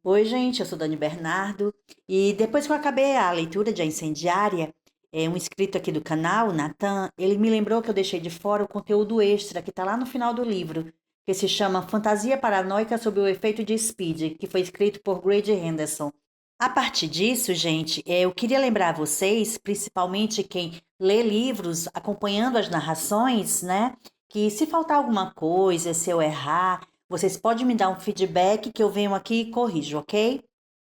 Oi, gente, eu sou Dani Bernardo e depois que eu acabei a leitura de A Incendiária, um inscrito aqui do canal, o Natan, ele me lembrou que eu deixei de fora o conteúdo extra que está lá no final do livro, que se chama Fantasia Paranoica sob o Efeito de Speed, que foi escrito por Grady Henderson. A partir disso, gente, eu queria lembrar a vocês, principalmente quem lê livros acompanhando as narrações, né, que se faltar alguma coisa, se eu errar, vocês podem me dar um feedback que eu venho aqui e corrijo, ok?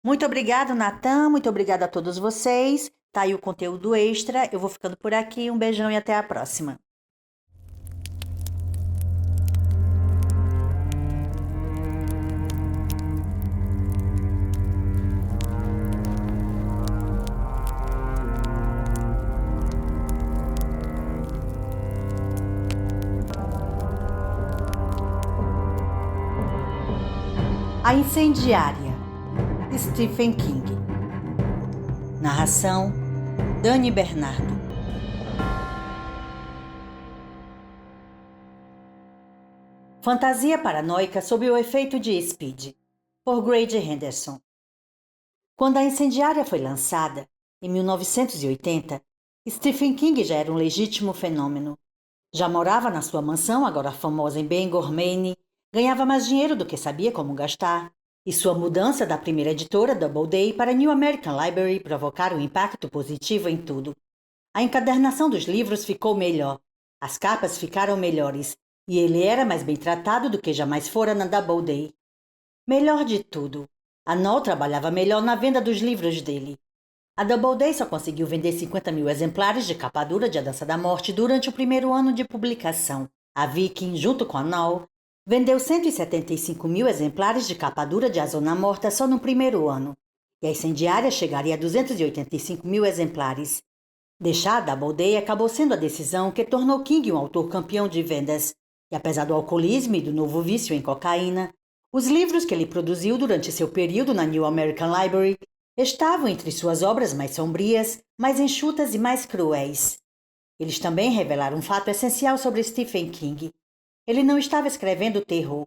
Muito obrigado, Natan. Muito obrigada a todos vocês. Tá aí o conteúdo extra. Eu vou ficando por aqui. Um beijão e até a próxima. A Incendiária, Stephen King. Narração: Dani Bernardo. Fantasia paranoica sob o efeito de Speed, por Grady Henderson. Quando A Incendiária foi lançada, em 1980, Stephen King já era um legítimo fenômeno. Já morava na sua mansão, agora famosa em Bangor, Maine, ganhava mais dinheiro do que sabia como gastar, e sua mudança da primeira editora Doubleday para New American Library provocaram um impacto positivo em tudo. A encadernação dos livros ficou melhor, as capas ficaram melhores, e ele era mais bem tratado do que jamais fora na Doubleday. Melhor de tudo, a Knoll trabalhava melhor na venda dos livros dele. A Doubleday só conseguiu vender 50 mil exemplares de capa dura de A Dança da Morte durante o primeiro ano de publicação. A Viking, junto com a Knoll, vendeu 175 mil exemplares de capa dura de A Zona Morta só no primeiro ano. E a Incendiária chegaria a 285 mil exemplares. Deixar a Doubleday acabou sendo a decisão que tornou King um autor campeão de vendas. E apesar do alcoolismo e do novo vício em cocaína, os livros que ele produziu durante seu período na New American Library estavam entre suas obras mais sombrias, mais enxutas e mais cruéis. Eles também revelaram um fato essencial sobre Stephen King. Ele não estava escrevendo terror.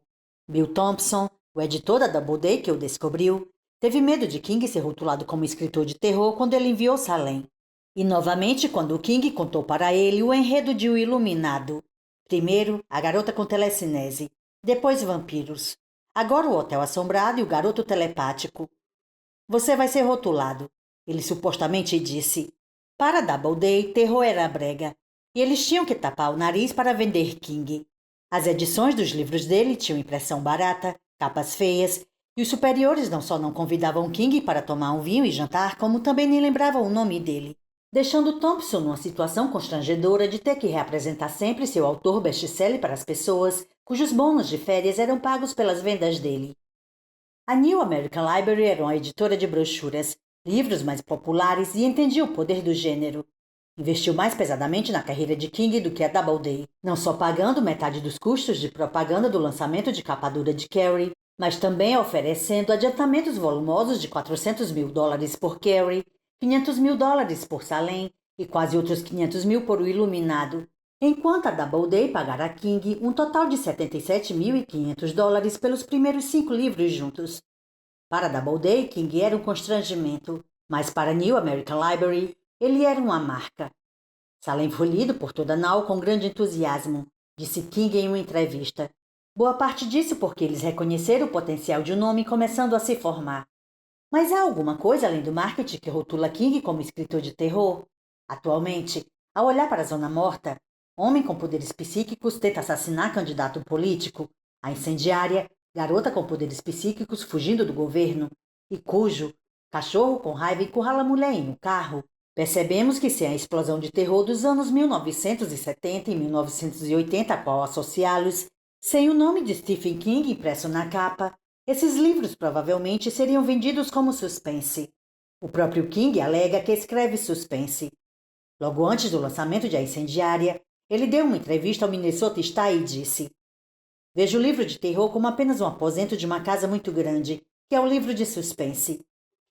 Bill Thompson, o editor da Doubleday que o descobriu, teve medo de King ser rotulado como escritor de terror quando ele enviou Salem. E novamente quando King contou para ele o enredo de O Iluminado. Primeiro, a garota com telecinese, depois vampiros. Agora o Hotel Assombrado e o garoto telepático. Você vai ser rotulado, ele supostamente disse. Para Doubleday, terror era brega, e eles tinham que tapar o nariz para vender King. As edições dos livros dele tinham impressão barata, capas feias, e os superiores não só não convidavam King para tomar um vinho e jantar, como também nem lembravam o nome dele, deixando Thompson numa situação constrangedora de ter que reapresentar sempre seu autor best-seller para as pessoas cujos bônus de férias eram pagos pelas vendas dele. A New American Library era uma editora de brochuras, livros mais populares e entendia o poder do gênero. Investiu mais pesadamente na carreira de King do que a Doubleday, não só pagando metade dos custos de propaganda do lançamento de capa dura de Carrie, mas também oferecendo adiantamentos volumosos de 400 mil dólares por Carrie, 500 mil dólares por Salem e quase outros 500 mil por O Iluminado, enquanto a Doubleday pagara a King um total de 77.500 dólares pelos primeiros 5 livros juntos. Para Doubleday, King era um constrangimento, mas para New American Library, ele era uma marca. Salem foi lido por toda a Nau com grande entusiasmo, disse King em uma entrevista. Boa parte disso porque eles reconheceram o potencial de um nome começando a se formar. Mas há alguma coisa além do marketing que rotula King como escritor de terror? Atualmente, ao olhar para a Zona Morta, homem com poderes psíquicos tenta assassinar candidato político, a incendiária, garota com poderes psíquicos fugindo do governo, e cujo cachorro com raiva encurrala mulher em um carro, percebemos que sem a explosão de terror dos anos 1970 e 1980 a qual associá-los, sem o nome de Stephen King impresso na capa, esses livros provavelmente seriam vendidos como suspense. O próprio King alega que escreve suspense. Logo antes do lançamento de A Incendiária, ele deu uma entrevista ao Minnesota Star e disse: Vejo o livro de terror como apenas um aposento de uma casa muito grande, que é o livro de suspense.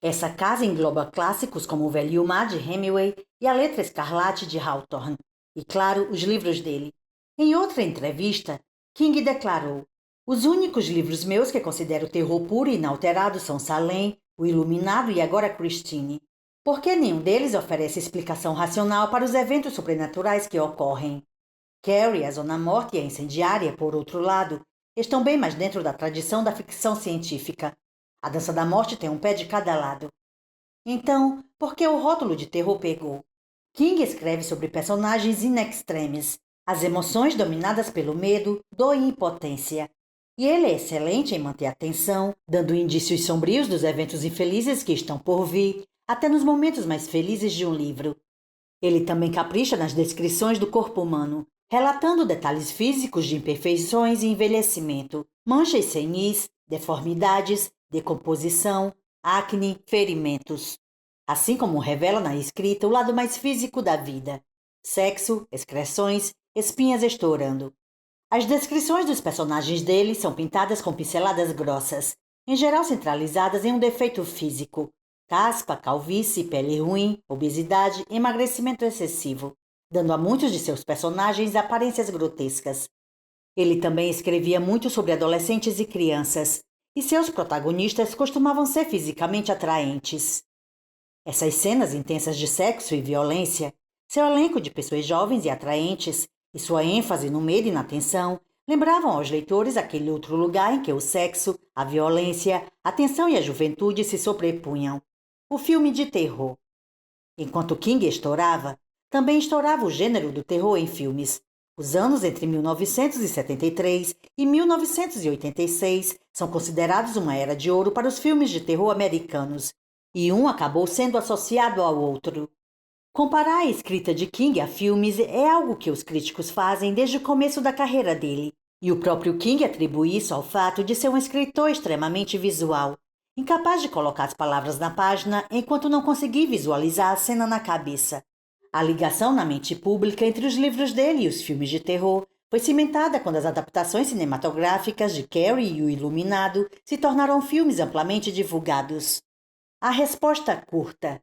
Essa casa engloba clássicos como O Velho e o Mar, de Hemingway, e A Letra Escarlate, de Hawthorne, e, claro, os livros dele. Em outra entrevista, King declarou: Os únicos livros meus que considero terror puro e inalterado são Salem, O Iluminado e agora Christine. Porque nenhum deles oferece explicação racional para os eventos sobrenaturais que ocorrem. Carrie, A Zona Morte e A Incendiária, por outro lado, estão bem mais dentro da tradição da ficção científica. A Dança da Morte tem um pé de cada lado. Então, por que o rótulo de terror pegou? King escreve sobre personagens in extremis, as emoções dominadas pelo medo, dor e impotência. E ele é excelente em manter a atenção, dando indícios sombrios dos eventos infelizes que estão por vir, até nos momentos mais felizes de um livro. Ele também capricha nas descrições do corpo humano, relatando detalhes físicos de imperfeições e envelhecimento, manchas senis, deformidades, decomposição, acne, ferimentos. Assim como revela na escrita o lado mais físico da vida: sexo, excreções, espinhas estourando. As descrições dos personagens dele são pintadas com pinceladas grossas, em geral centralizadas em um defeito físico: caspa, calvície, pele ruim, obesidade, emagrecimento excessivo, dando a muitos de seus personagens aparências grotescas. Ele também escrevia muito sobre adolescentes e crianças, e seus protagonistas costumavam ser fisicamente atraentes. Essas cenas intensas de sexo e violência, seu elenco de pessoas jovens e atraentes, e sua ênfase no medo e na tensão, lembravam aos leitores aquele outro lugar em que o sexo, a violência, a tensão e a juventude se sobrepunham. O filme de terror. Enquanto King estourava, também estourava o gênero do terror em filmes. Os anos entre 1973 e 1986 são considerados uma era de ouro para os filmes de terror americanos, e um acabou sendo associado ao outro. Comparar a escrita de King a filmes é algo que os críticos fazem desde o começo da carreira dele, e o próprio King atribui isso ao fato de ser um escritor extremamente visual, incapaz de colocar as palavras na página enquanto não conseguir visualizar a cena na cabeça. A ligação na mente pública entre os livros dele e os filmes de terror foi cimentada quando as adaptações cinematográficas de Carrie e O Iluminado se tornaram filmes amplamente divulgados. A resposta curta: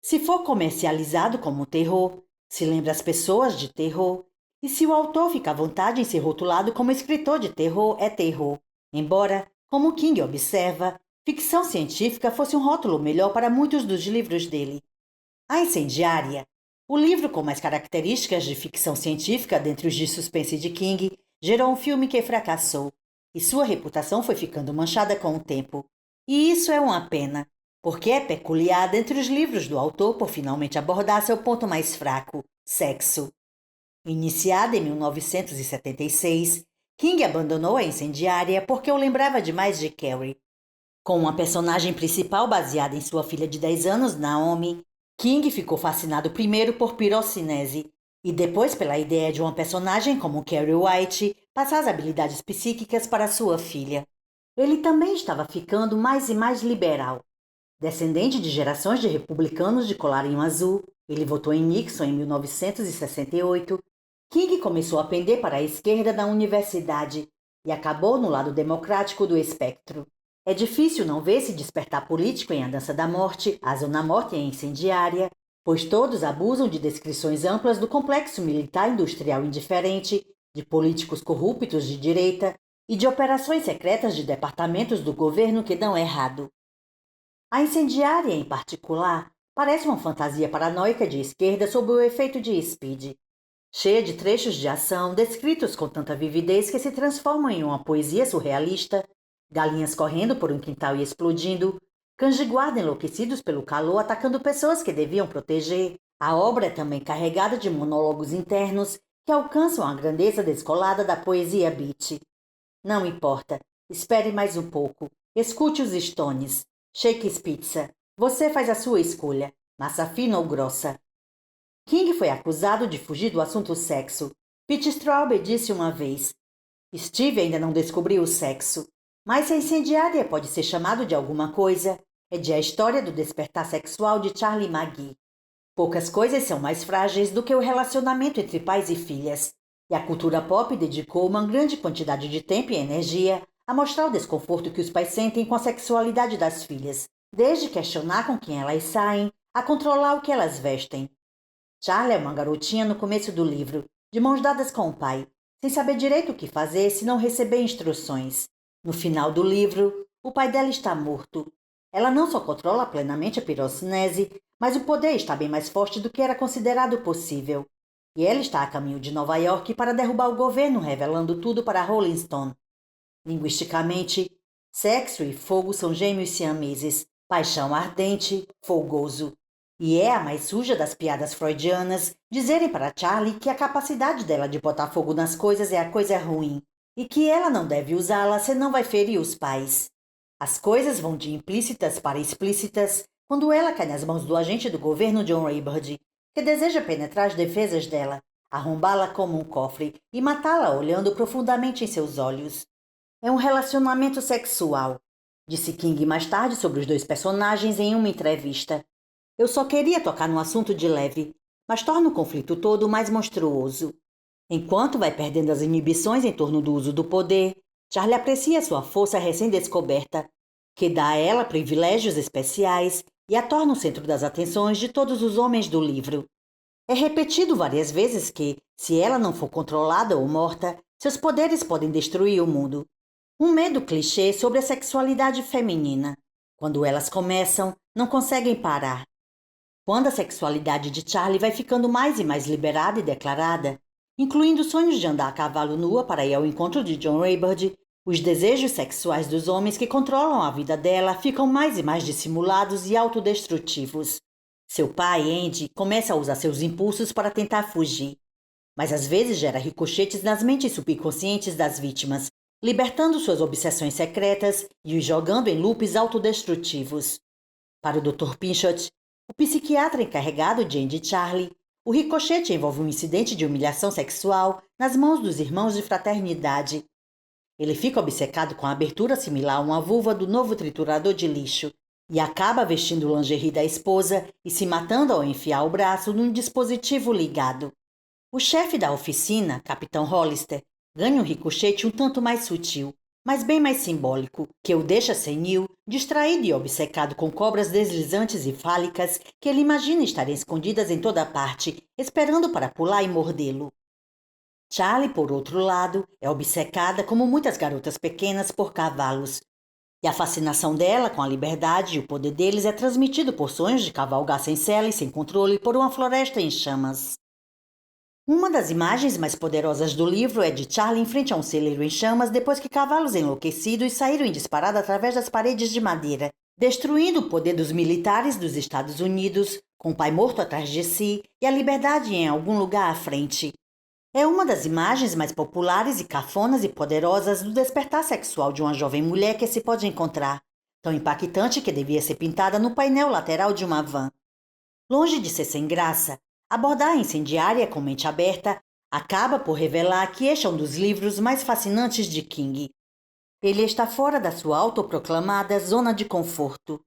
se for comercializado como terror, se lembra as pessoas de terror, e se o autor fica à vontade em ser rotulado como escritor de terror, é terror. Embora, como King observa, ficção científica fosse um rótulo melhor para muitos dos livros dele. A Incendiária, o livro com mais características de ficção científica dentre os de suspense de King, gerou um filme que fracassou, e sua reputação foi ficando manchada com o tempo. E isso é uma pena, porque é peculiar dentre os livros do autor por finalmente abordar seu ponto mais fraco: sexo. Iniciada em 1976, King abandonou A Incendiária porque o lembrava demais de Carrie. Com uma personagem principal baseada em sua filha de 10 anos, Naomi, King ficou fascinado primeiro por pirocinese e depois pela ideia de uma personagem como Carrie White passar as habilidades psíquicas para sua filha. Ele também estava ficando mais e mais liberal. Descendente de gerações de republicanos de colarinho azul, ele votou em Nixon em 1968. King começou a pender para a esquerda na universidade e acabou no lado democrático do espectro. É difícil não ver esse despertar político em A Dança da Morte, A Zona Morte e A Incendiária, pois todos abusam de descrições amplas do complexo militar industrial indiferente, de políticos corruptos de direita e de operações secretas de departamentos do governo que dão errado. A Incendiária, em particular, parece uma fantasia paranoica de esquerda sob o efeito de speed, cheia de trechos de ação descritos com tanta vividez que se transformam em uma poesia surrealista, galinhas correndo por um quintal e explodindo, cães de guarda enlouquecidos pelo calor atacando pessoas que deviam proteger. A obra é também carregada de monólogos internos que alcançam a grandeza descolada da poesia beat. Não importa, espere mais um pouco, escute os Stones. Shakes Pizza. Você faz a sua escolha, massa fina ou grossa. King foi acusado de fugir do assunto sexo. Pete Straub disse uma vez: Steve ainda não descobriu o sexo, mas se A Incendiária pode ser chamado de alguma coisa, é de A História do Despertar Sexual de Charlie McGee. Poucas coisas são mais frágeis do que o relacionamento entre pais e filhas, e a cultura pop dedicou uma grande quantidade de tempo e energia a mostrar o desconforto que os pais sentem com a sexualidade das filhas, desde questionar com quem elas saem, a controlar o que elas vestem. Charlie é uma garotinha no começo do livro, de mãos dadas com o pai, sem saber direito o que fazer se não receber instruções. No final do livro, o pai dela está morto. Ela não só controla plenamente a pirocinese, mas o poder está bem mais forte do que era considerado possível. E ela está a caminho de Nova York para derrubar o governo, revelando tudo para Rolling Stone. Linguisticamente, sexo e fogo são gêmeos siameses, paixão ardente, folgoso. E é a mais suja das piadas freudianas dizerem para Charlie que a capacidade dela de botar fogo nas coisas é a coisa ruim e que ela não deve usá-la senão vai ferir os pais. As coisas vão de implícitas para explícitas quando ela cai nas mãos do agente do governo John Raybird, que deseja penetrar as defesas dela, arrombá-la como um cofre e matá-la olhando profundamente em seus olhos. É um relacionamento sexual, disse King mais tarde sobre os dois personagens em uma entrevista. Eu só queria tocar no assunto de leve, mas torna o conflito todo mais monstruoso. Enquanto vai perdendo as inibições em torno do uso do poder, Charlie aprecia sua força recém-descoberta, que dá a ela privilégios especiais e a torna o centro das atenções de todos os homens do livro. É repetido várias vezes que, se ela não for controlada ou morta, seus poderes podem destruir o mundo. Um medo clichê sobre a sexualidade feminina. Quando elas começam, não conseguem parar. Quando a sexualidade de Charlie vai ficando mais e mais liberada e declarada, incluindo sonhos de andar a cavalo nua para ir ao encontro de John Raybird, os desejos sexuais dos homens que controlam a vida dela ficam mais e mais dissimulados e autodestrutivos. Seu pai, Andy, começa a usar seus impulsos para tentar fugir, mas às vezes gera ricochetes nas mentes subconscientes das vítimas, libertando suas obsessões secretas e os jogando em loops autodestrutivos. Para o Dr. Pinchot, o psiquiatra encarregado de Andy e Charlie, o ricochete envolve um incidente de humilhação sexual nas mãos dos irmãos de fraternidade. Ele fica obcecado com a abertura similar a uma vulva do novo triturador de lixo e acaba vestindo o lingerie da esposa e se matando ao enfiar o braço num dispositivo ligado. O chefe da oficina, Capitão Hollister, ganha um ricochete um tanto mais sutil, mas bem mais simbólico, que o deixa senil, distraído e obcecado com cobras deslizantes e fálicas que ele imagina estarem escondidas em toda parte, esperando para pular e mordê-lo. Charlie, por outro lado, é obcecada, como muitas garotas pequenas, por cavalos. E a fascinação dela com a liberdade e o poder deles é transmitido por sonhos de cavalgar sem sela e sem controle por uma floresta em chamas. Uma das imagens mais poderosas do livro é de Charlie em frente a um celeiro em chamas depois que cavalos enlouquecidos saíram em disparada através das paredes de madeira, destruindo o poder dos militares dos Estados Unidos, com o pai morto atrás de si e a liberdade em algum lugar à frente. É uma das imagens mais populares e cafonas e poderosas do despertar sexual de uma jovem mulher que se pode encontrar, tão impactante que devia ser pintada no painel lateral de uma van. Longe de ser sem graça, abordar a incendiária com mente aberta acaba por revelar que este é um dos livros mais fascinantes de King. Ele está fora da sua autoproclamada zona de conforto,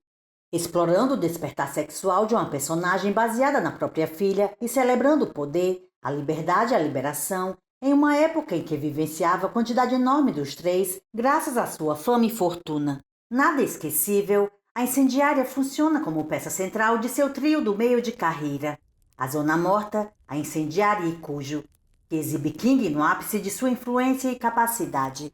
explorando o despertar sexual de uma personagem baseada na própria filha e celebrando o poder, a liberdade e a liberação em uma época em que vivenciava a quantidade enorme dos três graças à sua fama e fortuna. Nada esquecível, a incendiária funciona como peça central de seu trio do meio de carreira. A Zona Morta, a Incendiária e Cujo, que exibe King no ápice de sua influência e capacidade.